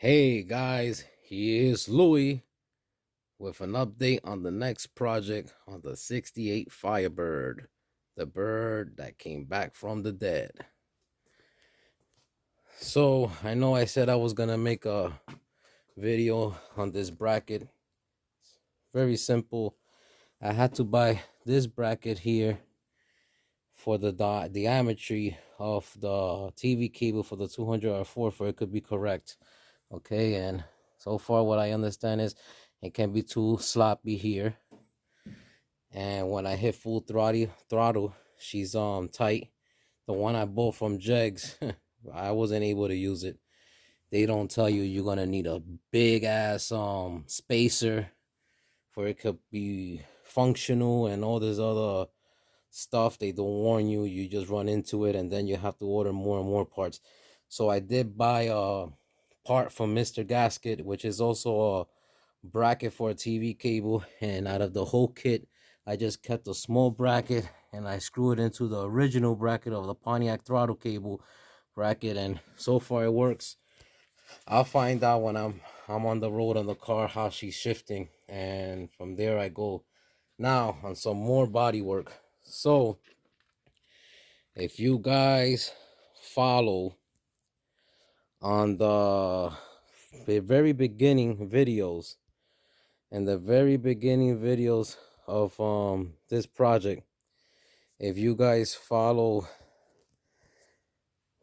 Hey guys, here's Louie with an update on the next project on the 68 Firebird, the bird that came back from the dead. So, I know I said I was gonna make a video on this bracket. Very simple. I had to buy this bracket here for the diametry of the TV cable for the 204 for it could be correct. Okay, and so far what I understand is it can be too sloppy here, and when I hit full throttle she's tight. The one I bought from Jegs, I wasn't able to use it. They don't tell you you're gonna need a big ass spacer for it could be functional and all this other stuff. They don't warn you, you just run into it and then you have to order more and more parts. So I did buy a part from Mr. Gasket, which is also a bracket for a TV cable, and out of the whole kit I just kept a small bracket and I screw it into the original bracket of the Pontiac throttle cable bracket, and so far it works. I'll find out when I'm on the road on the car how she's shifting, and from there I go now on some more body work. So if you guys follow on the very beginning videos and the very beginning videos of this project, if you guys follow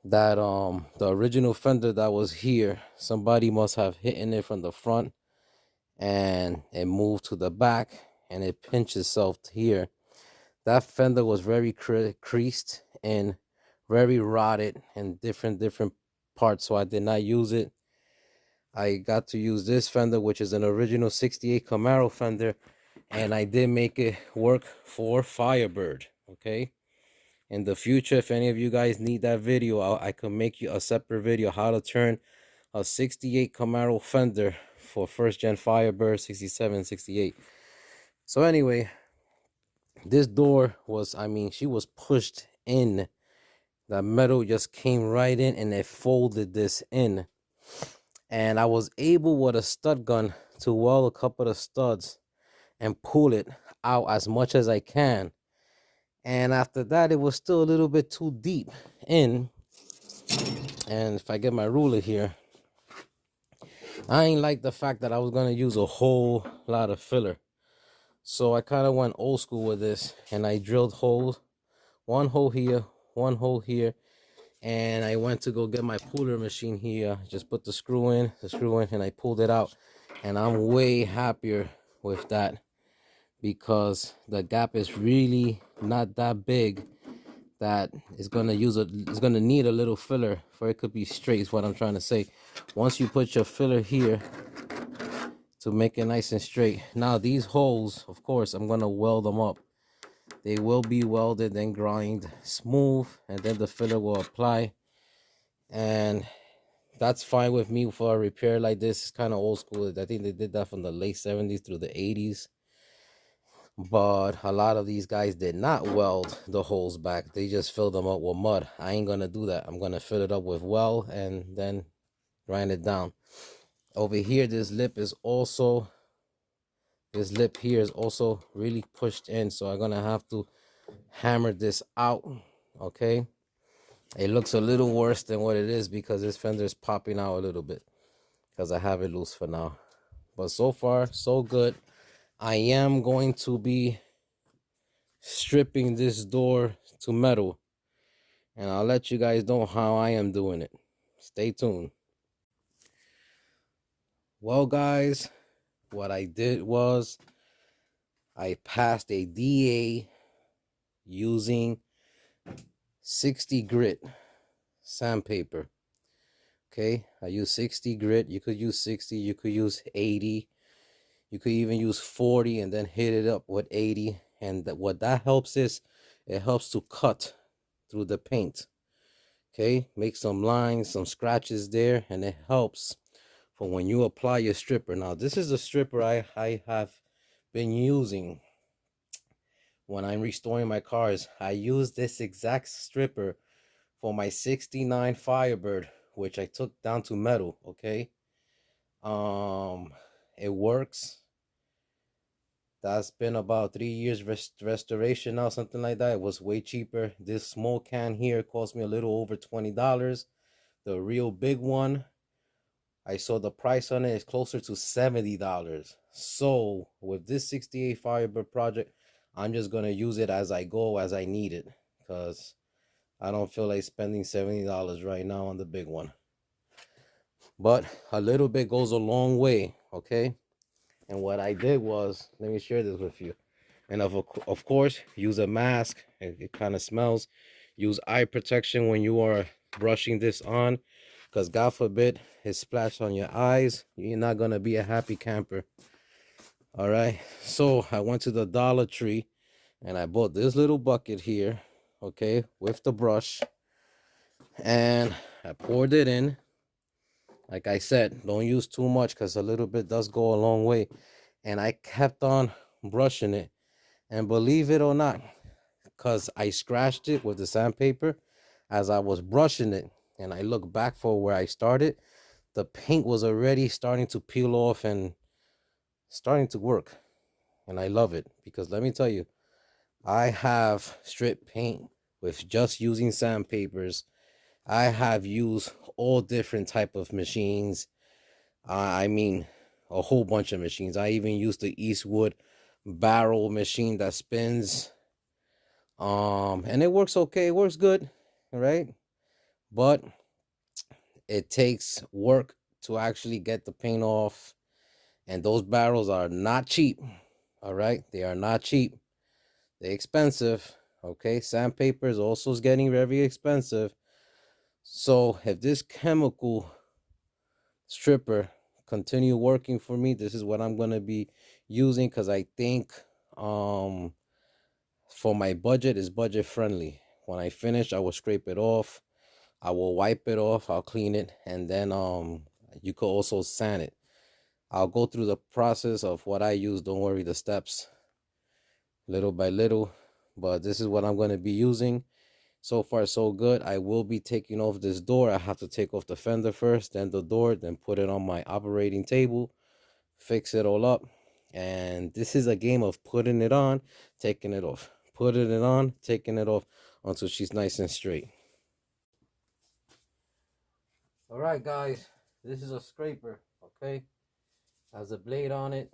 that the original fender that was here, somebody must have hit it from the front and it moved to the back and it pinched itself here. That fender was very creased and very rotted in different parts, so I did not use it. I got to use this fender, which is an original 68 Camaro fender, and I did make it work for Firebird. Okay, in the future, if any of you guys need that video, I could make you a separate video how to turn a 68 Camaro fender for first gen Firebird 67 68. So anyway, this door was, I mean, she was pushed in. The metal just came right in and it folded this in. And I was able with a stud gun to weld a couple of studs and pull it out as much as I can. And after that, it was still a little bit too deep in. And if I get my ruler here, I ain't like the fact that I was going to use a whole lot of filler. So I kind of went old school with this and I drilled holes. One hole here, one hole here. And I went to go get my puller machine here. Just put the screw in, and I pulled it out. And I'm way happier with that because the gap is really not that big that it's gonna need a little filler for it could be straight, is what I'm trying to say. Once you put your filler here to make it nice and straight. Now these holes, of course, I'm gonna weld them up. They will be welded, then grind smooth, and then the filler will apply. And that's fine with me for a repair like this. It's kind of old school. I think they did that from the late 70s through the 80s. But a lot of these guys did not weld the holes back. They just filled them up with mud. I ain't gonna do that. I'm gonna fill it up with weld and then grind it down. Over here, this lip here is also really pushed in, so I'm gonna have to hammer this out. Okay, it looks a little worse than what it is because this fender is popping out a little bit because I have it loose for now. But so far so good. I am going to be stripping this door to metal, and I'll let you guys know how I am doing it. Stay tuned. Well guys, what I did was I passed a DA using 60 grit sandpaper. Okay, I use 60 grit. You could use 60, you could use 80, you could even use 40 and then hit it up with 80. And what that helps is it helps to cut through the paint. Okay, make some lines, some scratches there, and it helps for when you apply your stripper. Now this is the stripper I have been using when I'm restoring my cars. I use this exact stripper for my 69 Firebird, which I took down to metal. Okay, It works. That's been about 3 years restoration now, something like that. It was way cheaper. This small can here cost me a little over $20. The real big one, I saw the price on it is closer to $70. So with this 68 Firebird project, I'm just gonna use it as I go, as I need it, because I don't feel like spending $70 right now on the big one. But a little bit goes a long way, okay? And what I did was, let me share this with you. And of course, use a mask. It kind of smells. Use eye protection when you are brushing this on, because God forbid it splash on your eyes. You're not gonna be a happy camper. All right. So I went to the Dollar Tree and I bought this little bucket here, okay, with the brush, and I poured it in. Like I said, don't use too much because a little bit does go a long way. And I kept on brushing it. And believe it or not, because I scratched it with the sandpaper as I was brushing it, and I look back for where I started, the paint was already starting to peel off and starting to work. And I love it because let me tell you, I have stripped paint with just using sandpapers. I have used all different type of machines. I mean, a whole bunch of machines. I even used the Eastwood barrel machine that spins. And it works okay. It works good, right? But it takes work to actually get the paint off. And those barrels are not cheap. All right, they are not cheap. They're expensive. Okay, sandpaper is also getting very expensive. So if this chemical stripper continue working for me, this is what I'm gonna be using, because I think for my budget is budget friendly. When I finish, I will scrape it off. I will wipe it off. I'll clean it, and then you could also sand it. I'll go through the process of what I use. Don't worry, the steps, little by little. But this is what I'm going to be using. So far, so good. I will be taking off this door. I have to take off the fender first, then the door, then put it on my operating table, fix it all up. And this is a game of putting it on, taking it off, putting it on, taking it off until she's nice and straight. All right, guys, this is a scraper, okay? Has a blade on it.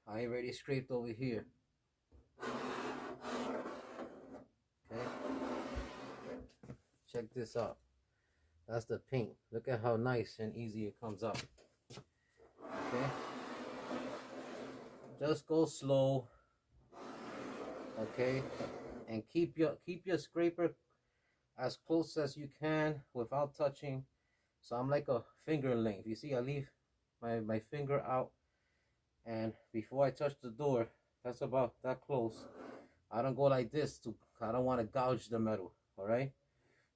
I already scraped over here. Okay, check this out. That's the paint. Look at how nice and easy it comes out. Okay, just go slow, okay, and keep your scraper as close as you can without touching. So I'm like a finger length. You see, I leave my finger out, and before I touch the door, that's about that close. I don't go like this I don't want to gouge the metal. All right,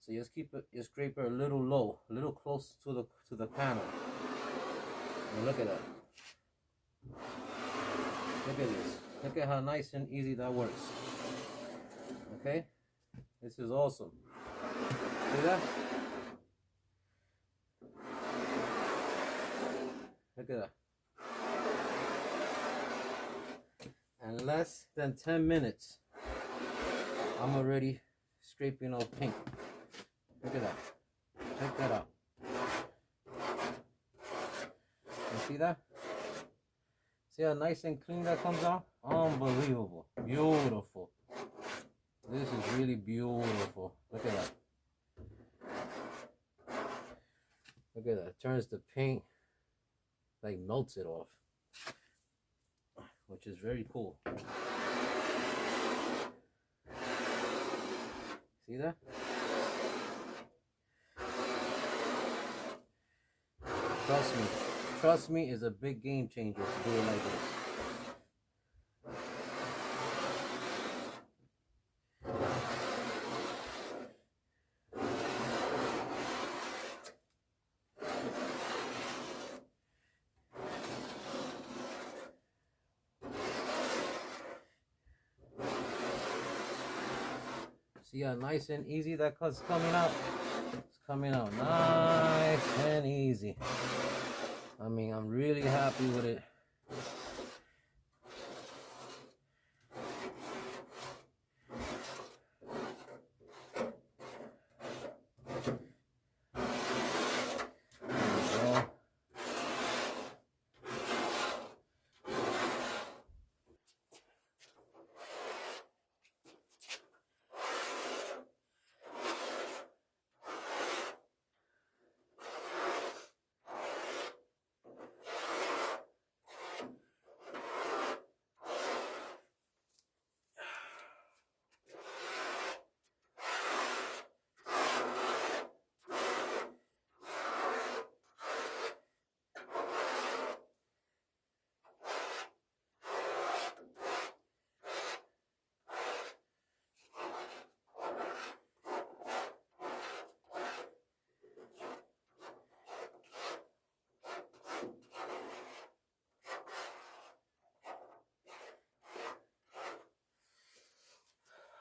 so just keep your scraper a little low, a little close to the panel. And look at that. Look at this. Look at how nice and easy that works. Okay, this is awesome. See that? Look at that. In less than 10 minutes, I'm already scraping off paint. Look at that. Check that out. You see that? See how nice and clean that comes out? Unbelievable. Beautiful. This is really beautiful. Look at that. Look at that. Turns the paint, like melts it off, which is very cool. See that? Trust me, is a big game changer to do it like this. See how nice and easy that cut's coming out? It's coming out nice and easy. I mean, I'm really happy with it.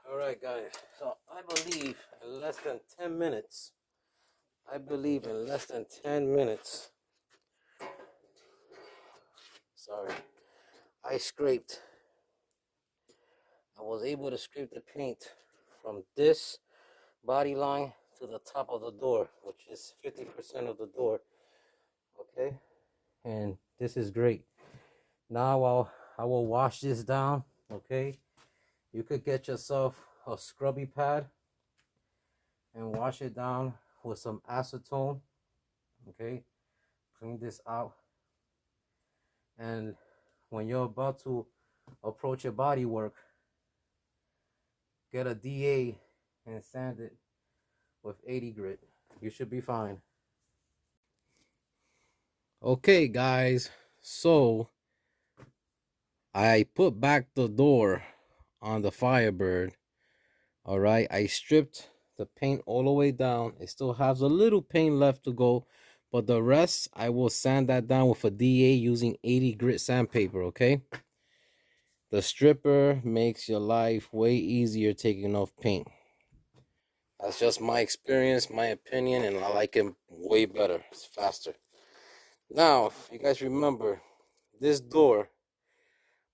All right, guys. So I believe in less than 10 minutes. Sorry. I scraped. I was able to scrape the paint from this body line to the top of the door, which is 50% of the door. Okay. And this is great. Now I will wash this down. Okay. You could get yourself a scrubby pad and wash it down with some acetone. Okay, clean this out, and when you're about to approach your body work, get a DA and sand it with 80 grit. You should be fine. Okay, guys, so I put back the door on the Firebird. All right, I stripped the paint all the way down. It still has a little paint left to go, but the rest I will sand that down with a DA using 80 grit sandpaper. Okay, the stripper makes your life way easier taking off paint. That's just my experience, my opinion, and I like it way better. It's faster. Now, if you guys remember, this door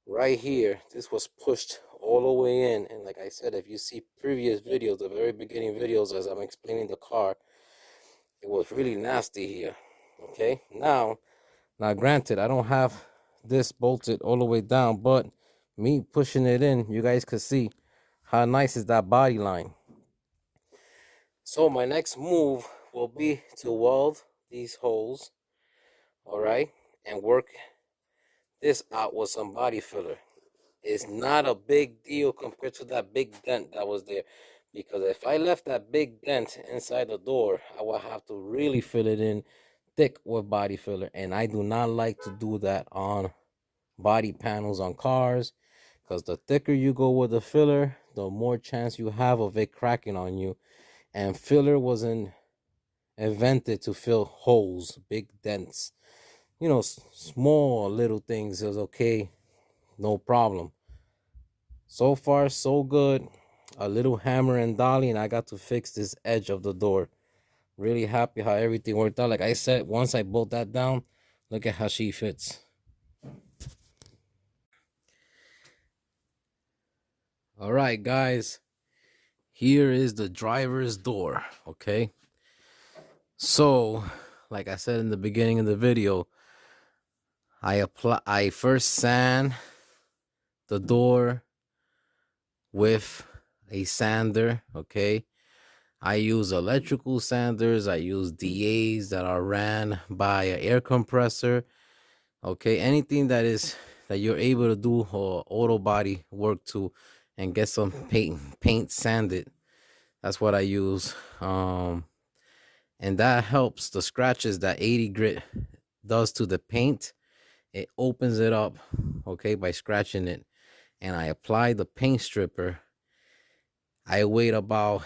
right here, this was pushed all the way in, and like I said, if you see previous videos, the very beginning videos as I'm explaining the car, it was really nasty here. Okay, now granted, I don't have this bolted all the way down, but me pushing it in, you guys could see how nice is that body line. So my next move will be to weld these holes, all right, and work this out with some body filler. It's not a big deal compared to that big dent that was there, because if I left that big dent inside the door, I would have to really fill it in thick with body filler, and I do not like to do that on body panels on cars, because the thicker you go with the filler, the more chance you have of it cracking on you. And filler wasn't invented to fill holes, big dents. You know, small little things is okay, no problem. So far, so good. A little hammer and dolly, and I got to fix this edge of the door. Really happy how everything worked out. Like I said, once I bolt that down, look at how she fits. All right, guys. Here is the driver's door, okay? So, like I said in the beginning of the video, I first sand the door with a sander, okay? I use electrical sanders. I use DAs that are ran by an air compressor, okay? Anything that you're able to do or auto body work to and get some paint sanded. That's what I use. And that helps the scratches that 80 grit does to the paint. It opens it up, okay, by scratching it. And I apply the paint stripper. I wait about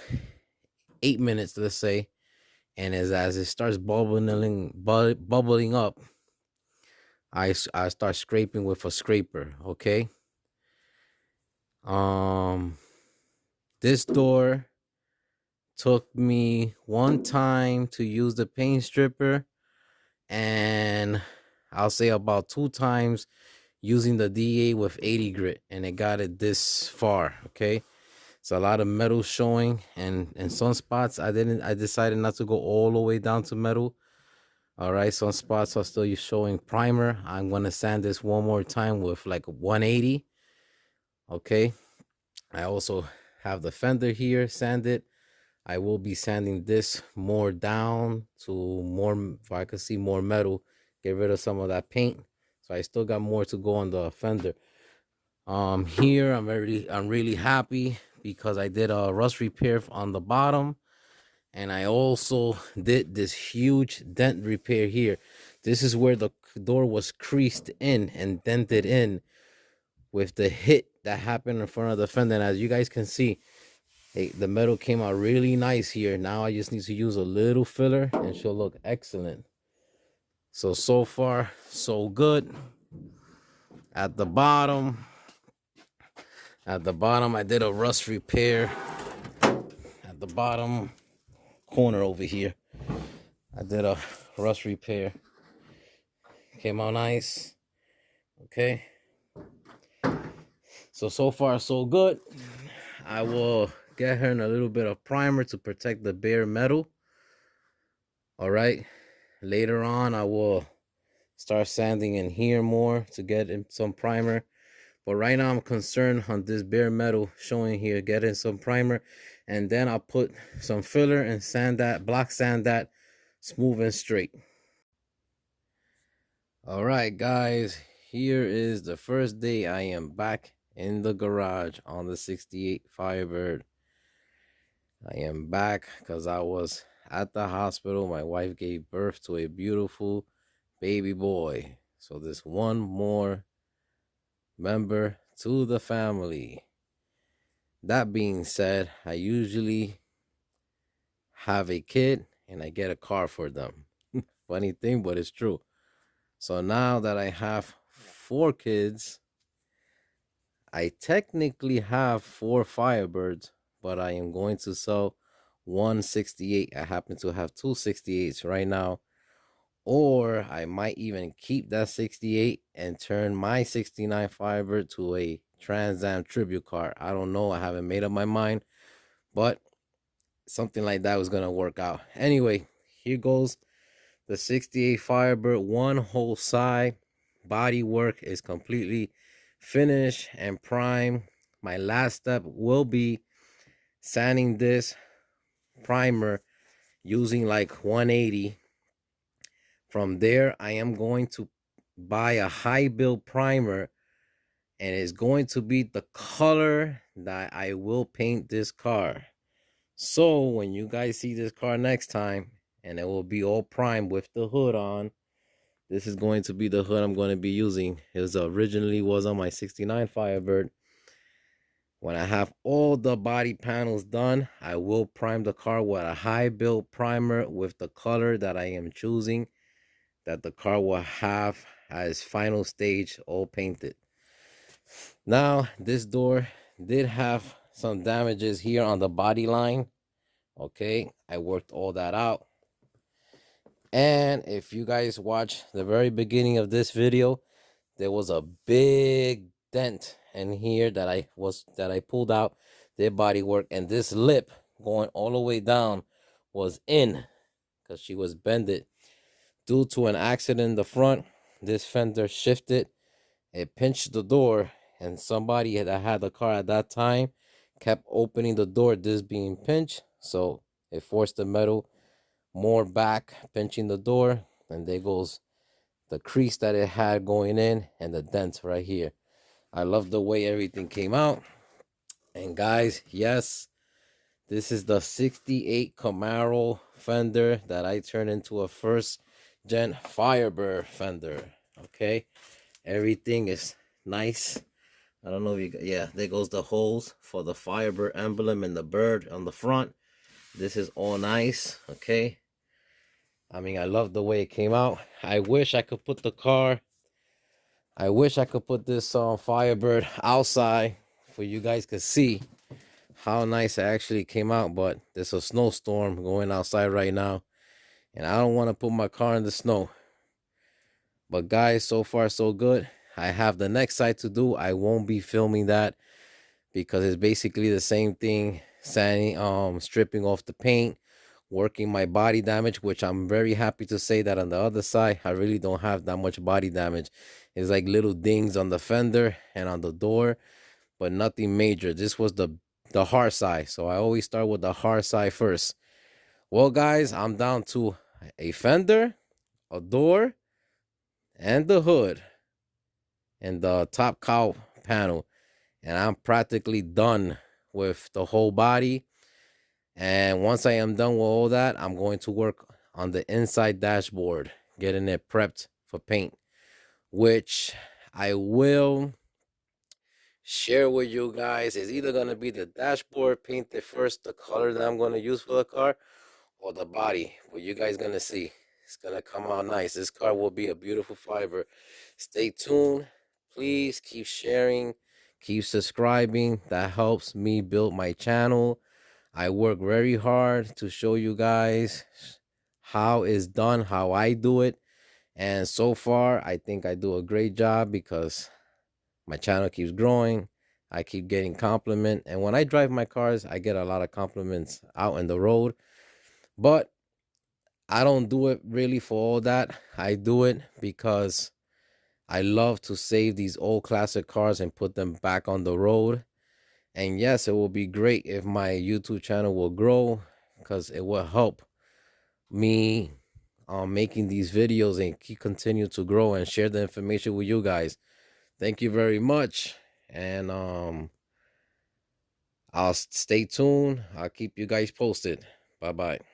8 minutes, let's say, and as it starts bubbling up, I start scraping with a scraper, okay? This door took me one time to use the paint stripper, and I'll say about 2 times using the DA with 80 grit, and it got it this far. Okay, it's a lot of metal showing, and in some spots I decided not to go all the way down to metal. All right, some spots are still showing primer. I'm gonna sand this one more time with like 180. Okay, I also have the fender here sanded. I will be sanding this more down to more, if I could see more metal, get rid of some of that paint. So I still got more to go on the fender. Here I'm really happy because I did a rust repair on the bottom, and I also did this huge dent repair here. This is where the door was creased in and dented in with the hit that happened in front of the fender. And as you guys can see, the metal came out really nice here. Now I just need to use a little filler and she'll look excellent. So far, so good. At the bottom, I did a rust repair at the bottom corner over here. I did a rust repair. Came out nice. Okay. So far, so good. I will get her in a little bit of primer to protect the bare metal. All right. Later on, I will start sanding in here more to get in some primer. But right now, I'm concerned on this bare metal showing here, getting some primer. And then I'll put some filler and sand that, block sand that smooth and straight. All right, guys. Here is the first day I am back in the garage on the 68 Firebird. I am back because I was at the hospital. My wife gave birth to a beautiful baby boy. So this one more member to the family. That being said, I usually have a kid and I get a car for them. Funny thing, but it's true. So now that I have 4 kids, I technically have 4 Firebirds, but I am going to sell 168. I happen to have 2 68s right now. Or I might even keep that 68 and turn my 69 Firebird to a Trans Am tribute car. I don't know. I haven't made up my mind. But something like that was going to work out. Anyway, here goes the 68 Firebird. One whole side. Body work is completely finished and prime. My last step will be sanding this primer using like 180. From there, I am going to buy a high build primer, and it's going to be the color that I will paint this car. So when you guys see this car next time, and it will be all primed with the hood on, this is going to be the hood I'm going to be using. It originally was on my 69 Firebird. When I have all the body panels done, I will prime the car with a high build primer with the color that I am choosing, that the car will have as final stage all painted. Now, this door did have some damages here on the body line. Okay, I worked all that out. And if you guys watch the very beginning of this video, there was a big dent in here that I pulled out, did body work, and this lip going all the way down was in because she was bended. Due to an accident in the front, this fender shifted. It pinched the door, and somebody that had the car at that time kept opening the door, this being pinched. So it forced the metal more back, pinching the door. And there goes the crease that it had going in and the dent right here. I love the way everything came out. And guys, yes, this is the 68 Camaro fender that I turned into a first gen Firebird fender. Okay, everything is nice. I don't know if you, yeah, there goes the holes for the Firebird emblem and the bird on the front. This is all nice. Okay, I mean, I love the way it came out. I wish I could put the car, I wish I could put this Firebird outside for you guys to see how nice it actually came out, but there's a snowstorm going outside right now, and I don't want to put my car in the snow. But guys, so far so good. I have the next side to do. I won't be filming that because it's basically the same thing, sanding, stripping off the paint, working my body damage, which I'm very happy to say that on the other side, I really don't have that much body damage. It's like little dings on the fender and on the door, but nothing major. This was the hard side, so I always start with the hard side first. Well, guys, I'm down to a fender, a door, and the hood, and the top cowl panel, and I'm practically done with the whole body. And once I am done with all that, I'm going to work on the inside dashboard, getting it prepped for paint, which I will share with you guys. Is either going to be the dashboard painted first, the color that I'm going to use for the car, or the body. What you guys going to see. It's going to come out nice. This car will be a beautiful Firebird. Stay tuned. Please keep sharing, keep subscribing. That helps me build my channel. I work very hard to show you guys how it's done, how I do it. And so far, I think I do a great job because my channel keeps growing. I keep getting compliments. And when I drive my cars, I get a lot of compliments out in the road. But I don't do it really for all that. I do it because I love to save these old classic cars and put them back on the road. And yes, it will be great if my YouTube channel will grow because it will help me making these videos and continue to grow and share the information with you guys. Thank you very much. And I'll stay tuned. I'll keep you guys posted. Bye-bye.